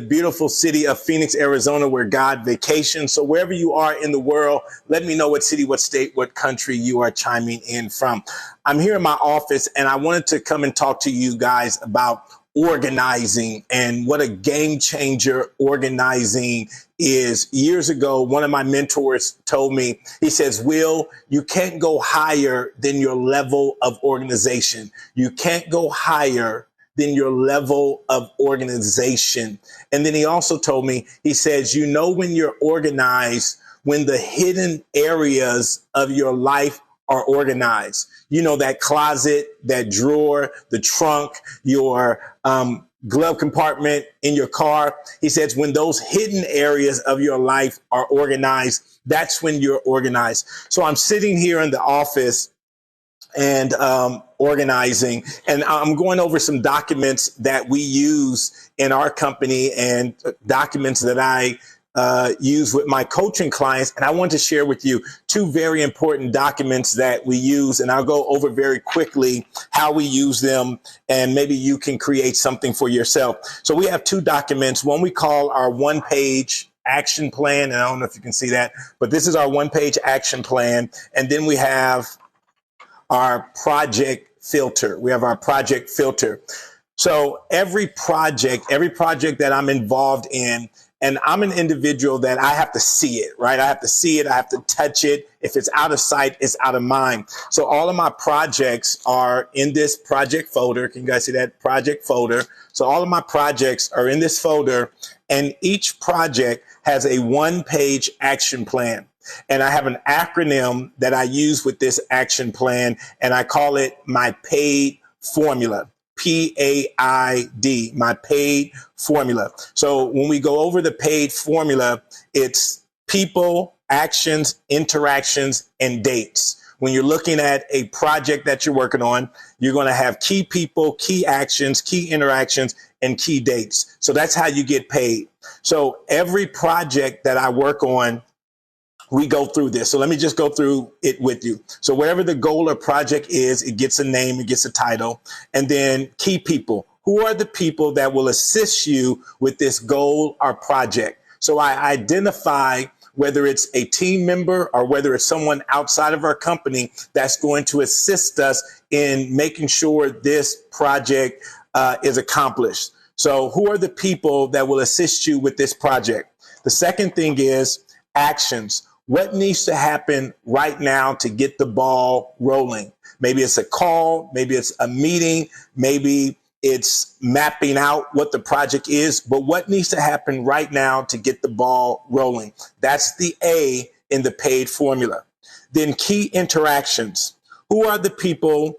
beautiful city of Phoenix, Arizona, where God vacations. So wherever you are in the world, let me know what city, what state, what country you are chiming in from. I'm here in my office, and I wanted to come and talk to you guys about organizing and what a game changer organizing is. Years ago, one of my mentors told me, he says, Will, you can't go higher than your level of organization. You can't go higher than your level of organization. And then he also told me, he says, you know, when you're organized, when the hidden areas of your life are organized. You know, that closet, that drawer, the trunk, your glove compartment in your car. He says, when those hidden areas of your life are organized, that's when you're organized. So I'm sitting here in the office and organizing, and I'm going over some documents that we use in our company and documents that I use with my coaching clients. And I want to share with you two very important documents that we use. And I'll go over very quickly how we use them, and maybe you can create something for yourself. So we have two documents. One we call our one-page action plan. And I don't know if you can see that, but this is our one-page action plan. And then we have our project filter. We have our project filter. So every project that I'm involved in, and I'm an individual that I have to see it, right? I have to see it. I have to touch it. If it's out of sight, it's out of mind. So all of my projects are in this project folder. Can you guys see that project folder? So all of my projects are in this folder, and each project has a one-page action plan. And I have an acronym that I use with this action plan, and I call it my PAID formula. PAID, my PAID formula. So when we go over the PAID formula, it's people, actions, interactions, and dates. When you're looking at a project that you're working on, you're going to have key people, key actions, key interactions, and key dates. So that's how you get paid. So every project that I work on, we go through this. So let me just go through it with you. So wherever the goal or project is, it gets a name, it gets a title, and then key people. Who are the people that will assist you with this goal or project? So I identify whether it's a team member or whether it's someone outside of our company that's going to assist us in making sure this project is accomplished. So who are the people that will assist you with this project? The second thing is actions. What needs to happen right now to get the ball rolling? Maybe it's a call, maybe it's a meeting, maybe it's mapping out what the project is, but what needs to happen right now to get the ball rolling? That's the A in the PAID formula. Then key interactions. Who are the people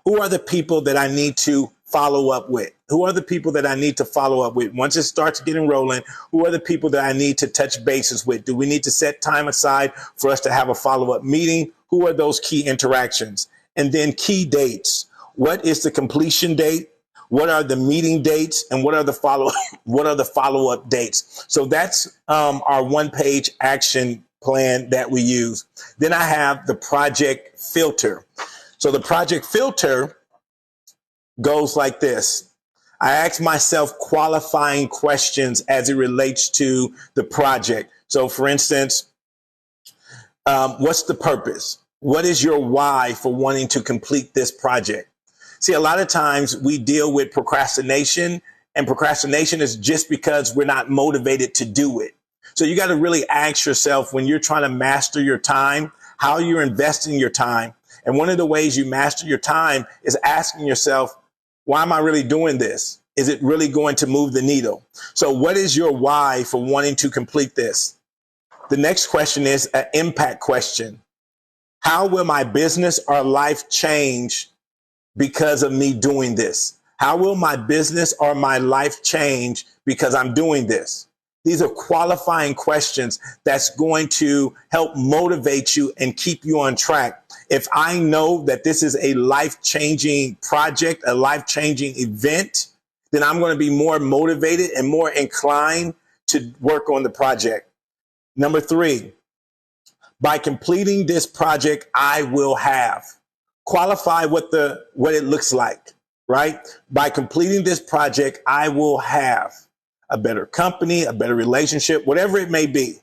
that I need to follow up with? Who are the people that I need to follow up with? Once it starts getting rolling, who are the people that I need to touch bases with? Do we need to set time aside for us to have a follow-up meeting? Who are those key interactions? And then key dates. What is the completion date? What are the meeting dates? And what are the follow-up dates? So that's our one-page action plan that we use. Then I have the project filter. So the project filter goes like this. I ask myself qualifying questions as it relates to the project. So for instance, what's the purpose? What is your why for wanting to complete this project? See, a lot of times we deal with procrastination, and procrastination is just because we're not motivated to do it. So you got to really ask yourself, when you're trying to master your time, how you're investing your time. And one of the ways you master your time is asking yourself, why am I really doing this? Is it really going to move the needle? So what is your why for wanting to complete this? The next question is an impact question. How will my business or life change because of me doing this? How will my business or my life change because I'm doing this? These are qualifying questions that's going to help motivate you and keep you on track. If I know that this is a life-changing project, a life-changing event, then I'm going to be more motivated and more inclined to work on the project. Number 3, by completing this project, I will have. Qualify what it looks like, right? By completing this project, I will have. a better company, a better relationship, whatever it may be.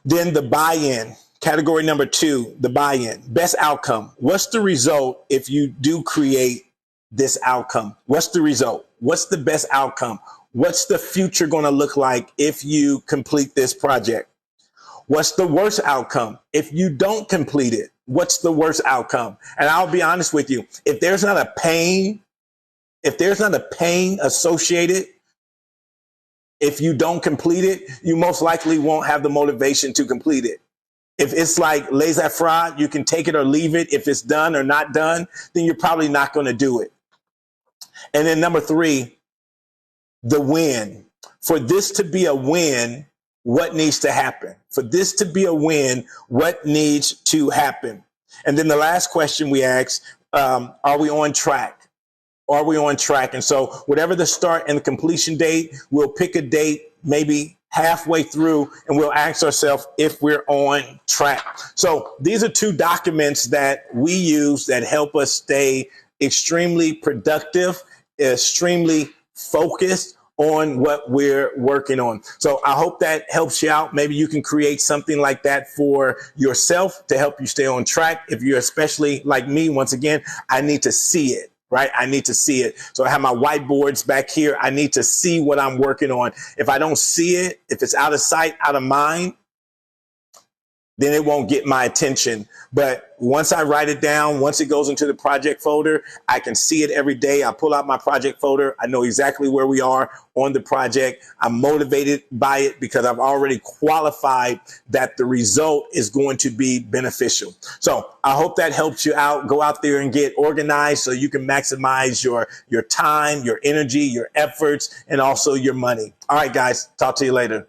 Then the buy-in, category number 2, the buy-in, best outcome. What's the result if you do create this outcome? What's the result? What's the best outcome? What's the future going to look like if you complete this project? What's the worst outcome if you don't complete it? What's the worst outcome? And I'll be honest with you, if there's not a pain associated, if you don't complete it, you most likely won't have the motivation to complete it. If it's like laissez-faire, you can take it or leave it. If it's done or not done, then you're probably not going to do it. And then number 3, the win. For this to be a win, what needs to happen? For this to be a win, what needs to happen? And then the last question we ask, are we on track? Are we on track? And so whatever the start and the completion date, we'll pick a date, maybe halfway through, and we'll ask ourselves if we're on track. So these are 2 documents that we use that help us stay extremely productive, extremely focused on what we're working on. So I hope that helps you out. Maybe you can create something like that for yourself to help you stay on track. If you're especially like me, once again, I need to see it, right? I need to see it. So I have my whiteboards back here. I need to see what I'm working on. If I don't see it, if it's out of sight, out of mind, then it won't get my attention. But once I write it down, once it goes into the project folder, I can see it every day. I pull out my project folder. I know exactly where we are on the project. I'm motivated by it because I've already qualified that the result is going to be beneficial. So I hope that helps you out. Go out there and get organized so you can maximize your time, your energy, your efforts, and also your money. All right, guys, talk to you later.